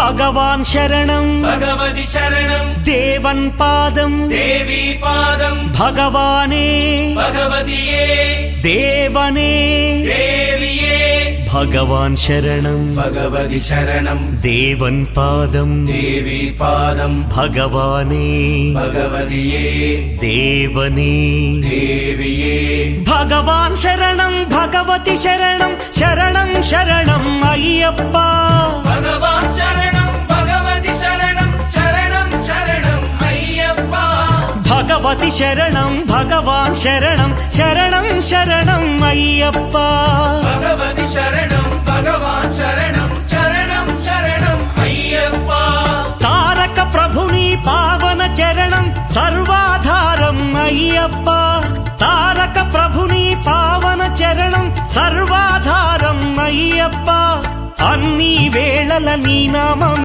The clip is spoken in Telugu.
భగవాన్ శరణం భగవతి శరణం దేవన్ పాదం దేవి పాదం భగవానే భగవతియే దేవనే దేవియే భగవాన్ శరణం భగవతి శరణం దేవన్ పాదం దేవి పాదం భగవానే భగవతియే దేవనే దేవియే భగవాన్ శరణం భగవతి శరణం శరణం శరణం అయ్యప్ప భగవాన్ శరణం భగవతి శరణం శరణం శరణం అయ్యప్ప భగవతి శరణం భగవాన్ శరణం శరణం శరణం అయ్యప్ప భగవతి శరణం భగవాన్ శరణం శరణం శరణం అయ్యప్ప తారక ప్రభుని పావన చరణం సర్వాధారం అయ్యప్ప తారక ప్రభుని పావన చరణం సర్వాధారం అయ్యప్ప అన్ని వేళల నీ నామం